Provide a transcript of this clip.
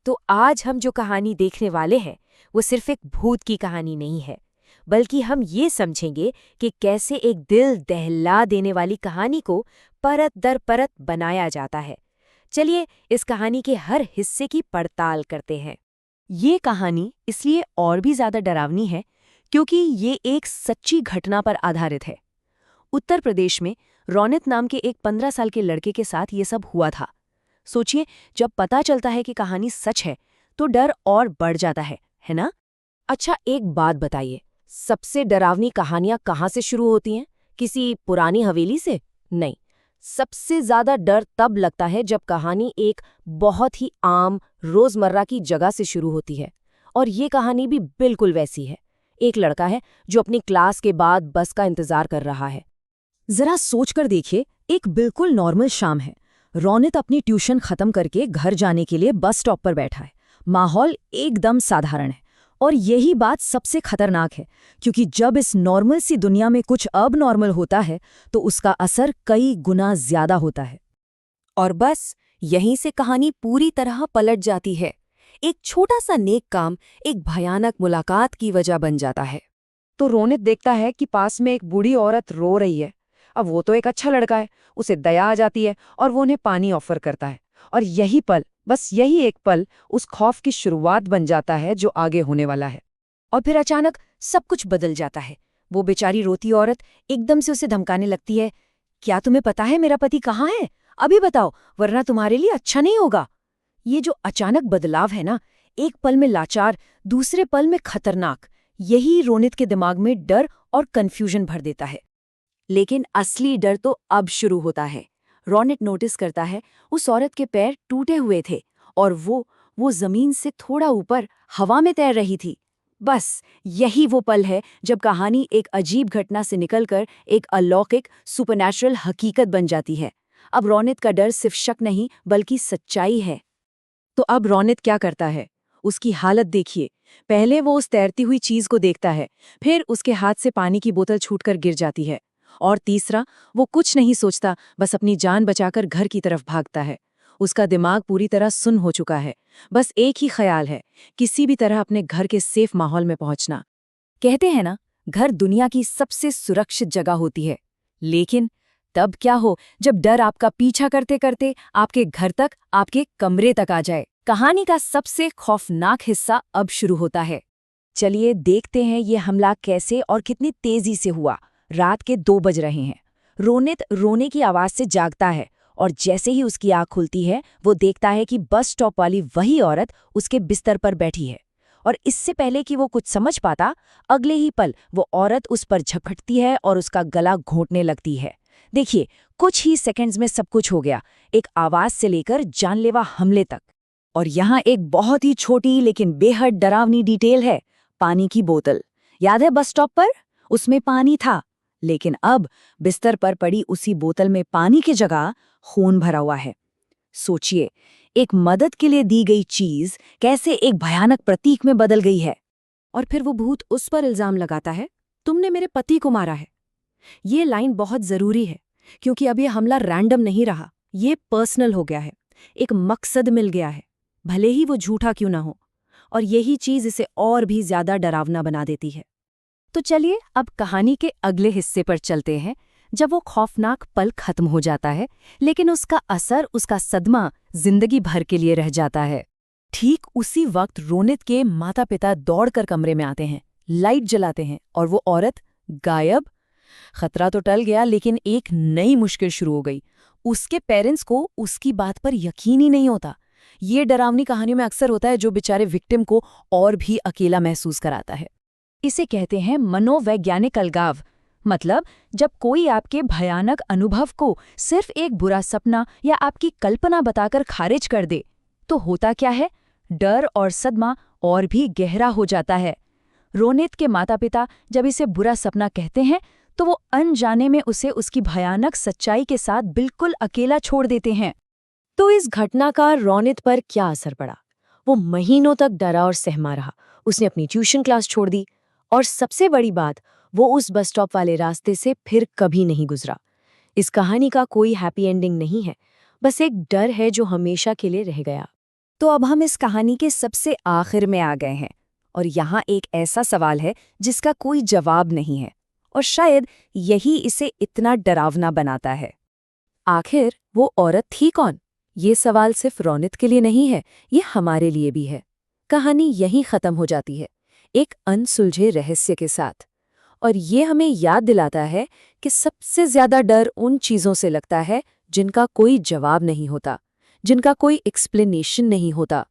तो आज हम जो कहानी देखने वाले हैं वो सिर्फ एक भूत की कहानी नहीं है, बल्कि हम ये समझेंगे कि कैसे एक दिल दहला देने वाली कहानी को परत दर परत बनाया जाता है। चलिए इस कहानी के हर हिस्से की पड़ताल करते हैं। ये कहानी इसलिए और भी ज्यादा डरावनी है क्योंकि ये एक सच्ची घटना पर आधारित है। उत्तर प्रदेश में रौनित नाम के एक 15 साल के लड़के के साथ ये सब हुआ था। सोचिए, जब पता चलता है कि कहानी सच है तो डर और बढ़ जाता है ना? अच्छा, एक बात बताइए, सबसे डरावनी कहानियां कहाँ से शुरू होती हैं? किसी पुरानी हवेली से? नहीं, सबसे ज्यादा डर तब लगता है जब कहानी एक बहुत ही आम रोजमर्रा की जगह से शुरू होती है। और ये कहानी भी बिल्कुल वैसी है। एक लड़का है जो अपनी क्लास के बाद बस का इंतजार कर रहा है। जरा सोचकर देखिए, एक बिल्कुल नॉर्मल शाम है। रौनित अपनी ट्यूशन खत्म करके घर जाने के लिए बस स्टॉप पर बैठा है। माहौल एकदम साधारण है और यही बात सबसे खतरनाक है, क्योंकि जब इस नॉर्मल सी दुनिया में कुछ अब नॉर्मल होता है तो उसका असर कई गुना ज्यादा होता है। और बस यहीं से कहानी पूरी तरह पलट जाती है। एक छोटा सा नेक काम एक भयानक मुलाकात की वजह बन जाता है। तो रौनित देखता है कि पास में एक बूढ़ी औरत रो रही है। अब वो तो एक अच्छा लड़का है, उसे दया आ जाती है और वो उन्हें पानी ऑफर करता है। और यही पल, बस यही एक पल उस खौफ की शुरुआत बन जाता है जो आगे होने वाला है। और फिर अचानक सब कुछ बदल जाता है। वो बेचारी रोती औरत एकदम से उसे धमकाने लगती है, क्या तुम्हें पता है मेरा पति कहाँ है? अभी बताओ, वरना तुम्हारे लिए अच्छा नहीं होगा। ये जो अचानक बदलाव है ना, एक पल में लाचार, दूसरे पल में खतरनाक, यही रोनित के दिमाग में डर और कन्फ्यूजन भर देता है। लेकिन असली डर तो अब शुरू होता है। रौनित नोटिस करता है उस औरत के पैर टूटे हुए थे और वो जमीन से थोड़ा ऊपर हवा में तैर रही थी। बस यही वो पल है जब कहानी एक अजीब घटना से निकलकर एक अलौकिक सुपरनैचुरल हकीकत बन जाती है। अब रौनित का डर सिर्फ शक नहीं बल्कि सच्चाई है। तो अब रौनित क्या करता है? उसकी हालत देखिए। पहले वो उस तैरती हुई चीज को देखता है, फिर उसके हाथ से पानी की बोतल छूटकर गिर जाती है, और तीसरा, वो कुछ नहीं सोचता, बस अपनी जान बचाकर घर की तरफ भागता है। उसका दिमाग पूरी तरह सुन्न हो चुका है। बस एक ही ख्याल है, किसी भी तरह अपने घर के सेफ माहौल में पहुंचना। कहते हैं ना, घर दुनिया की सबसे सुरक्षित जगह होती है। लेकिन तब क्या हो जब डर आपका पीछा करते करते आपके घर तक, आपके कमरे तक आ जाए। कहानी का सबसे खौफनाक हिस्सा अब शुरू होता है। चलिए देखते हैं ये हमला कैसे और कितनी तेजी से हुआ। रात के 2 बज रहे हैं। रोनित रोने की आवाज से जागता है और जैसे ही उसकी आंख खुलती है वो देखता है कि बस स्टॉप वाली वही औरत उसके बिस्तर पर बैठी है। और इससे पहले कि वो कुछ समझ पाता, अगले ही पल वो औरत उस पर झपटती है और उसका गला घोंटने लगती है। देखिए, कुछ ही सेकंड्स में सब कुछ हो गया, एक आवाज से लेकर जानलेवा हमले तक। और यहाँ एक बहुत ही छोटी लेकिन बेहद डरावनी डिटेल है, पानी की बोतल। याद है बस स्टॉप पर उसमें पानी था, लेकिन अब बिस्तर पर पड़ी उसी बोतल में पानी की जगह खून भरा हुआ है। सोचिए, एक मदद के लिए दी गई चीज कैसे एक भयानक प्रतीक में बदल गई है। और फिर वो भूत उस पर इल्जाम लगाता है, तुमने मेरे पति को मारा है। ये लाइन बहुत जरूरी है, क्योंकि अब ये हमला रैंडम नहीं रहा, ये पर्सनल हो गया है। एक मकसद मिल गया है, भले ही वो झूठा क्यों ना हो। और यही चीज इसे और भी ज्यादा डरावना बना देती है। तो चलिए अब कहानी के अगले हिस्से पर चलते हैं, जब वो खौफनाक पल खत्म हो जाता है, लेकिन उसका असर, उसका सदमा जिंदगी भर के लिए रह जाता है। ठीक उसी वक्त रोनित के माता पिता दौड़कर कमरे में आते हैं, लाइट जलाते हैं और वो औरत गायब। खतरा तो टल गया, लेकिन एक नई मुश्किल शुरू हो गई। उसके पेरेंट्स को उसकी बात पर यकीन ही नहीं होता। ये डरावनी कहानियों में अक्सर होता है, जो बेचारे विक्टिम को और भी अकेला महसूस कराता है। इसे कहते हैं मनोवैज्ञानिक अलगाव। मतलब जब कोई आपके भयानक अनुभव को सिर्फ एक बुरा सपना या आपकी कल्पना बताकर खारिज कर दे, तो होता क्या है? डर और सदमा और भी गहरा हो जाता है। रोनित के माता पिता जब इसे बुरा सपना कहते हैं तो वो अनजाने में उसे उसकी भयानक सच्चाई के साथ बिल्कुल अकेला छोड़ देते हैं। तो इस घटना का रोनित पर क्या असर पड़ा? वो महीनों तक डरा और सहमा रहा। उसने अपनी ट्यूशन क्लास छोड़ दी और सबसे बड़ी बात, वो उस बस स्टॉप वाले रास्ते से फिर कभी नहीं गुजरा। इस कहानी का कोई हैप्पी एंडिंग नहीं है, बस एक डर है जो हमेशा के लिए रह गया। तो अब हम इस कहानी के सबसे आखिर में आ गए हैं और यहाँ एक ऐसा सवाल है जिसका कोई जवाब नहीं है और शायद यही इसे इतना डरावना बनाता है। आखिर वो औरत थी कौन? ये सवाल सिर्फ रौनित के लिए नहीं है, ये हमारे लिए भी है। कहानी यहीं खत्म हो जाती है, एक अनसुलझे रहस्य के साथ। और ये हमें याद दिलाता है कि सबसे ज्यादा डर उन चीजों से लगता है जिनका कोई जवाब नहीं होता, जिनका कोई एक्सप्लेनेशन नहीं होता,